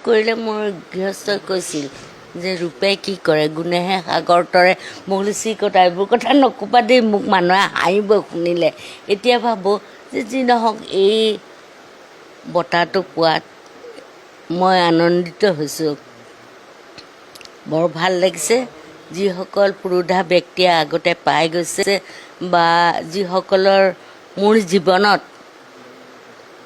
কৰিলে মোৰ গৃহস্থই কৈছিল যে ৰূপে কি কৰে গুণেহে সাগৰ তৰে মগলিচি কথা এইবোৰ কথা নকোপা দেই মোক মানুহে হাঁহিব শুনিলে এতিয়া ভাবোঁ যে যি নহওক এই বঁটাটো পোৱাত মই আনন্দিত হৈছোঁ বৰ ভাল লাগিছে যিসকল পুৰোধা ব্যক্তিয়ে আগতে পাই গৈছে বা যিসকলৰ মোৰ জীৱনত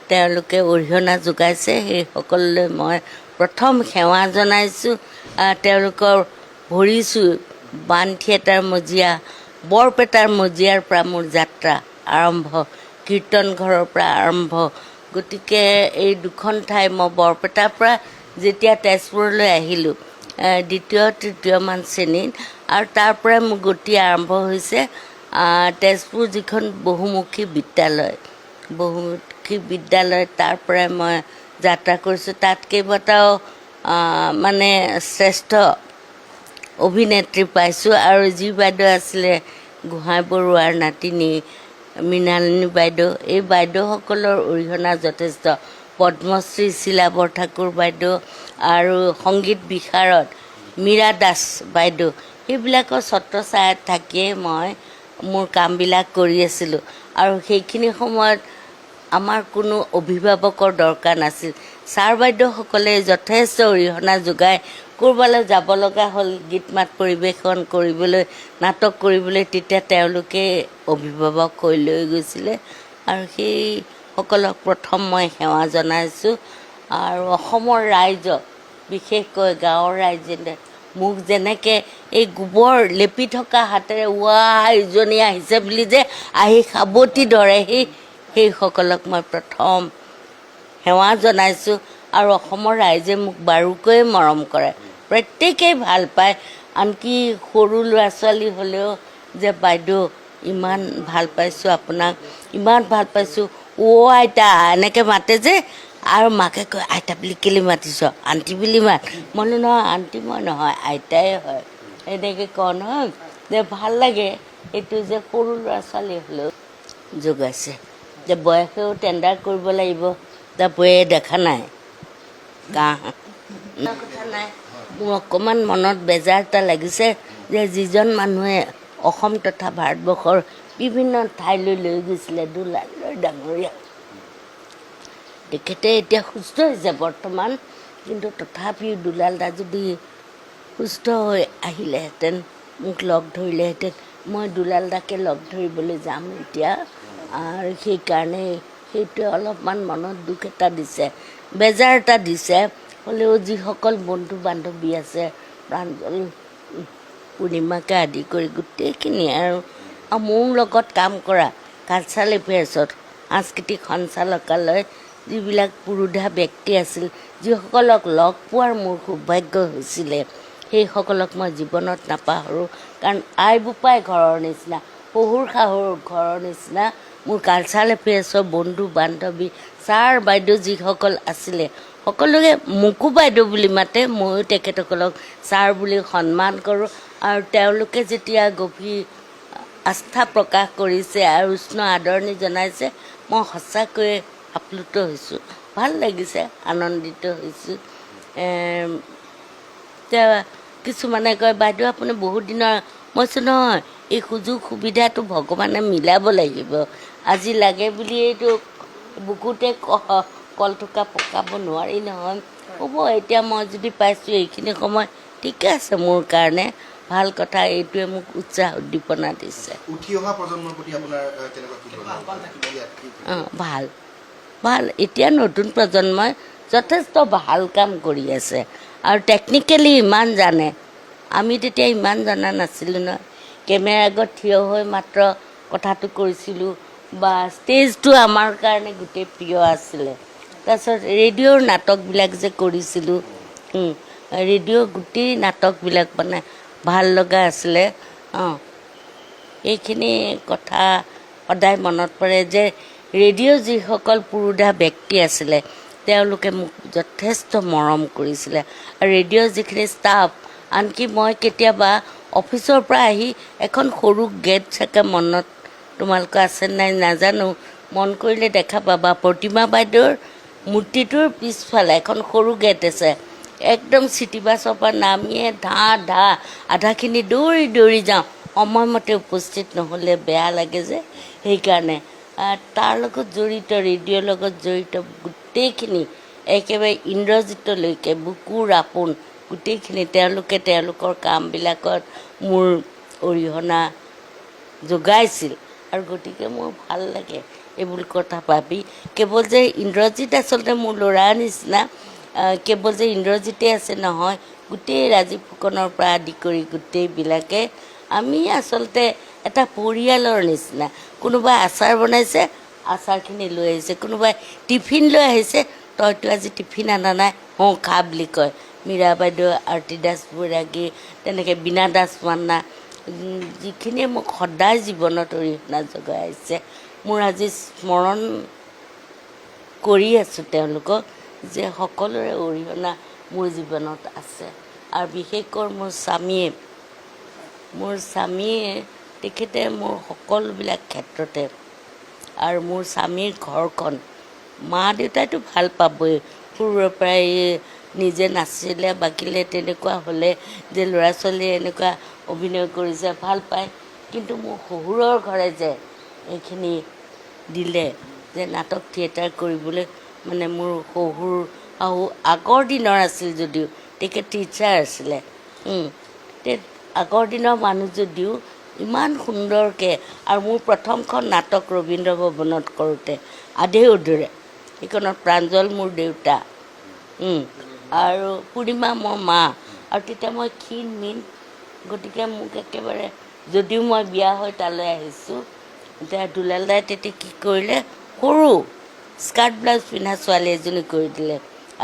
তেওঁলোকে অৰিহণা যোগাইছে সেইসকললৈ মই প্ৰথম সেৱা জনাইছোঁ তেওঁলোকৰ ভৰিছোঁ বান থিয়েটাৰ মজিয়া বৰপেটাৰ মজিয়াৰ পৰা মোৰ যাত্ৰা আৰম্ভ কীৰ্তন ঘৰৰ পৰা আৰম্ভ গতিকে এই দুখন ঠাই মই বৰপেটাৰ পৰা যেতিয়া তেজপুৰলৈ আহিলোঁ দ্বিতীয় তৃতীয়মান শ্ৰেণীত আৰু তাৰ পৰাই মোৰ গতি আৰম্ভ হৈছে তেজপুৰ যিখন বহুমুখী বিদ্যালয় তাৰ পৰাই মই যাত্ৰা কৰিছোঁ তাত কেইবাটাও মানে শ্ৰেষ্ঠ অভিনেত্ৰী পাইছোঁ আৰু যি বাইদেউ আছিলে গোহাঁই বৰুৱাৰ নাতিনী মৃণালিনী বাইদেউ এই বাইদেউসকলৰ অৰিহণা যথেষ্ট পদ্মশ্ৰী শিলা বৰঠাকুৰ বাইদেউ আৰু সংগীত বিশাৰদ মীৰা দাস বাইদেউ সেইবিলাকৰ ছত্ৰছায়াত থাকিয়েই মই মোৰ কামবিলাক কৰি আছিলোঁ আৰু সেইখিনি সময়ত আমাৰ কোনো অভিভাৱকৰ দৰকাৰ নাছিল ছাৰ বাইদেউসকলে যথেষ্ট অৰিহণা যোগাই ক'ৰবালৈ যাব লগা হ'ল গীত মাত পৰিৱেশন কৰিবলৈ নাটক কৰিবলৈ তেতিয়া তেওঁলোকে অভিভাৱক হৈ লৈ গৈছিলে আৰু সেইসকলক প্ৰথম মই সেৱা জনাইছোঁ আৰু অসমৰ ৰাইজক বিশেষকৈ গাঁৱৰ ৰাইজে মোক যেনেকৈ এই গোবৰ লেপি থকা হাতেৰে ইজনী আহিছে বুলি যে আহি সাৱটি ধৰে সেইসকলক মই প্ৰথম সেৱা জনাইছোঁ আৰু অসমৰ ৰাইজে মোক বাৰুকৈয়ে মৰম কৰে প্ৰত্যেকেই ভাল পায় আনকি সৰু ল'ৰা ছোৱালী হ'লেও যে বাইদেউ ইমান ভাল পাইছোঁ আপোনাক ইমান ভাল পাইছোঁ আইতা এনেকৈ মাতে যে আৰু মাকে কয় আইতা বুলি কেলৈ মাতিছ আণ্টি বুলি মাত মই নহয় আণ্টি মই নহয় আইতাই হয় এনেকৈ কওঁ নহয় যে ভাল লাগে এইটো যে সৰু ল'ৰা ছোৱালী হ'লেও যোগাইছে যে বয়সেও টেণ্ডাৰ কৰিব লাগিব বয়ে দেখা নাই কথা নাই মোৰ অকণমান মনত বেজাৰ এটা লাগিছে যে যিজন মানুহে অসম তথা ভাৰতবৰ্ষৰ বিভিন্ন ঠাইলৈ লৈ গৈছিলে দুলালৰ ডাঙৰীয়া তেখেতে এতিয়া সুস্থ হৈছে বৰ্তমান কিন্তু তথাপিও দুলাল দা যদি সুস্থ হৈ আহিলেহেঁতেন মোক লগ ধৰিলেহেঁতেন মই দুলাল দাকে লগ ধৰিবলৈ যাম এতিয়া আৰু সেইকাৰণে সেইটোৱে অলপমান মনত দুখ এটা দিছে বেজাৰ এটা দিছে হ'লেও যিসকল বন্ধু বান্ধৱী আছে প্ৰাঞ্জল পূৰ্ণিমাকে আদি কৰি গোটেইখিনি আৰু মোৰ লগত কাম কৰা কালচাৰেল এফেয়াৰ্ছত সাংস্কৃতিক সঞ্চালকালয় যিবিলাক পুৰোধা ব্যক্তি আছিল যিসকলক লগ পোৱাৰ মোৰ সৌভাগ্য হৈছিলে সেইসকলক মই জীৱনত নাপাহৰোঁ কাৰণ আই বোপাই ঘৰৰ নিচিনা শহুৰ শাহুৰ ঘৰৰ নিচিনা মোৰ কালচাৰেল এফেয়াৰ্ছৰ বন্ধু বান্ধৱী ছাৰ বাইদেউ যিসকল আছিলে সকলোকে মোকো বাইদেউ বুলি মাতে ময়ো তেখেতসকলক ছাৰ বুলি সন্মান কৰোঁ আৰু তেওঁলোকে যেতিয়া গভীৰ আস্থা প্ৰকাশ কৰিছে আৰু উষ্ণ আদৰণি জনাইছে মই সঁচাকৈয়ে আপ্লুত হৈছোঁ ভাল লাগিছে আনন্দিত হৈছোঁ এতিয়া কিছুমানে কয় বাইদেউ আপুনি বহুত দিনৰ মই কৈছোঁ নহয় এই সুযোগ সুবিধাটো ভগৱানে মিলাব লাগিব আজি লাগে বুলিয়েইতো বুকুতে কলথোকা পকাব নোৱাৰি নহয় হ'ব এতিয়া মই যদি পাইছোঁ এইখিনি সময় ঠিকে আছে মোৰ কাৰণে ভাল কথা এইটোৱে মোক উৎসাহ উদ্দীপনা দিছে ভাল ভাল এতিয়া নতুন প্ৰজন্মই যথেষ্ট ভাল কাম কৰি আছে আৰু টেকনিকেলি ইমান জানে আমি তেতিয়া ইমান জনা নাছিলোঁ নহয় কেমেৰা আগত থিয় হৈ মাত্ৰ কথাটো কৰিছিলোঁ বা ষ্টেজটো আমাৰ কাৰণে গোটেই প্ৰিয় আছিলে তাৰপিছত ৰেডিঅ'ৰ নাটকবিলাক যে কৰিছিলোঁ ৰেডিঅ'ৰ গোটেই নাটকবিলাক মানে ভাল লগা আছিলে এইখিনি কথা সদায় মনত পৰে যে ৰেডিঅ'ৰ যিসকল পুৰোধা ব্যক্তি আছিলে তেওঁলোকে মোক যথেষ্ট মৰম কৰিছিলে আৰু ৰেডিঅ'ৰ যিখিনি ষ্টাফ আনকি মই কেতিয়াবা অফিচৰ পৰা আহি এখন সৰু গেট চাগে মনত তোমালোকৰ আছে নাই নাজানো মন কৰিলে দেখা পাবা প্ৰতিমা বাইদেউৰ মূৰ্তিটোৰ পিছফালে এখন সৰু গেট আছে একদম চিটি বাছৰ পৰা নামিয়ে ধা আধাখিনি দৌৰি যাওঁ সময়মতে উপস্থিত নহ'লে বেয়া লাগে যে সেইকাৰণে তাৰ লগত জড়িত ৰেডিঅ'ৰ লগত জড়িত গোটেইখিনি একেবাৰে ইন্দ্ৰজিতলৈকে বুকুৰ আপোন গোটেইখিনি তেওঁলোকে তেওঁলোকৰ কামবিলাকত মোৰ অৰিহণা যোগাইছিল আৰু গতিকে মোৰ ভাল লাগে এইবোৰ কথা ভাবি কেৱল যে ইন্দ্ৰজিত আচলতে মোৰ ল'ৰাৰ নিচিনা কেৱল যে ইন্দ্ৰজিতে আছে নহয় গোটেই ৰাজীৱ ফুকনৰ পৰা আদি কৰি গোটেইবিলাকে আমি আচলতে এটা পৰিয়ালৰ নিচিনা কোনোবাই আচাৰ বনাইছে আচাৰখিনি লৈ আহিছে কোনোবাই টিফিন লৈ আহিছে তইতো আজি টিফিন আনা নাই খা বুলি কয় মীৰা বাইদেউ আৰতি দাস বৈৰাগী তেনেকৈ বীণা দাস মান্না যিখিনিয়ে মোক সদায় জীৱনত অৰিহণা যোগাই আহিছে মোৰ আজি স্মৰণ কৰি আছোঁ তেওঁলোকক যে সকলোৰে অৰিহণা মোৰ জীৱনত আছে আৰু বিশেষকৈ মোৰ স্বামীয়ে তেখেতে মোৰ সকলোবিলাক ক্ষেত্ৰতে আৰু মোৰ স্বামীৰ ঘৰখন মা দেউতাইতো ভাল পাবই সৰুৰে পৰাই নিজে নাচিলে বাকিলে তেনেকুৱা হ'লে যে ল'ৰা ছোৱালীয়ে এনেকুৱা অভিনয় কৰিছে ভাল পায় কিন্তু মোৰ শহুৰৰ ঘৰে যে এইখিনি দিলে যে নাটক থিয়েটাৰ কৰিবলৈ মানে মোৰ শহুৰ শাহু আগৰ দিনৰ আছিল যদিও তেখেত টিচাৰ আছিলে আগৰ দিনৰ মানুহ যদিও ইমান সুন্দৰকৈ আৰু মোৰ প্ৰথমখন নাটক ৰবীন্দ্ৰ ভৱনত কৰোঁতে আধে উধৰে সেইখনত প্ৰাঞ্জল মোৰ দেউতা আৰু পূৰ্ণিমা মোৰ মা আৰু তেতিয়া মই ক্ষীণ গতিকে মোক একেবাৰে যদিও মই বিয়া হৈ তালৈ আহিছোঁ এতিয়া দুলালদাই তেতিয়া কি কৰিলে সৰু স্কাৰ্ট ব্লাউজ পিন্ধা ছোৱালী এজনী কৰি দিলে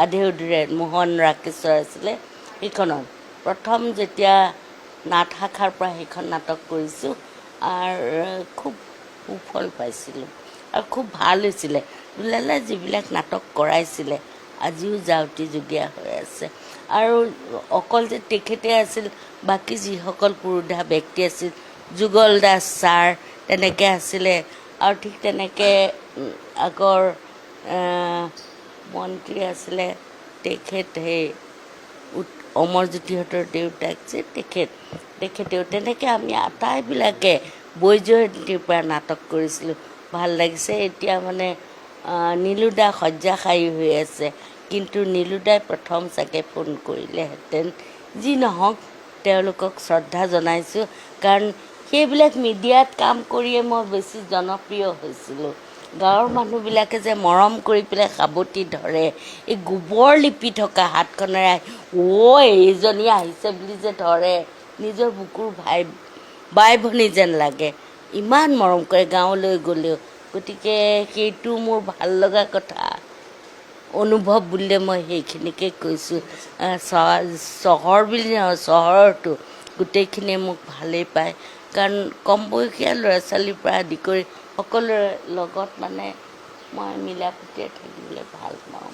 আধে উধৰে মোহন ৰাকেশ্বৰ আছিলে সেইখনত প্ৰথম যেতিয়া নাট শাখাৰ পৰা সেইখন নাটক কৰিছোঁ আৰু খুব সুফল পাইছিলোঁ আৰু খুব ভাল হৈছিলে দুলালাই যিবিলাক নাটক কৰাইছিলে আজিও যাউতিযুগীয়া হৈ আছে আৰু অকল যে তেখেতে আছিল বাকী যিসকল পুৰোধা ব্যক্তি আছিল যুগল দাস ছাৰ তেনেকৈ আছিলে আৰু ঠিক তেনেকৈ আগৰ মন্ত্ৰী আছিলে তেখেত সেই অমৰজ্যোতিহঁতৰ দেউতাক যে তেখেতেও তেনেকৈ আমি আটাইবিলাকে বৈজয়ন্তীৰ পৰা নাটক কৰিছিলোঁ ভাল লাগিছে এতিয়া মানে নীলুদা শয্যাশায়ী হৈ আছে কিন্তু নীলুদাই প্ৰথম চাগে ফোন কৰিলেহেঁতেন যি নহওক তেওঁলোকক শ্ৰদ্ধা জনাইছোঁ কাৰণ সেইবিলাক মিডিয়াত কাম কৰিয়ে মই বেছি জনপ্ৰিয় হৈছিলোঁ গাঁৱৰ মানুহবিলাকে যে মৰম কৰি পেলাই সাৱটি ধৰে এই গোবৰ লিপি থকা হাতখনেৰে এইজনী আহিছে বুলি যে ধৰে নিজৰ বুকুৰ বাই ভনী যেন লাগে ইমান মৰম কৰে গাঁৱলৈ গ'লেও গতিকে সেইটো মোৰ ভাল লগা কথা অনুভৱ বুলিলে মই সেইখিনিকে কৈছোঁ চহৰ বুলি নহয় চহৰতো গোটেইখিনিয়ে মোক ভালেই পায় কাৰণ কম বয়সীয়া ল'ৰা ছোৱালীৰ পৰা আদি কৰি সকলোৰে লগত মানে মই মিলা প্ৰীতিৰে থাকিবলৈ ভাল পাওঁ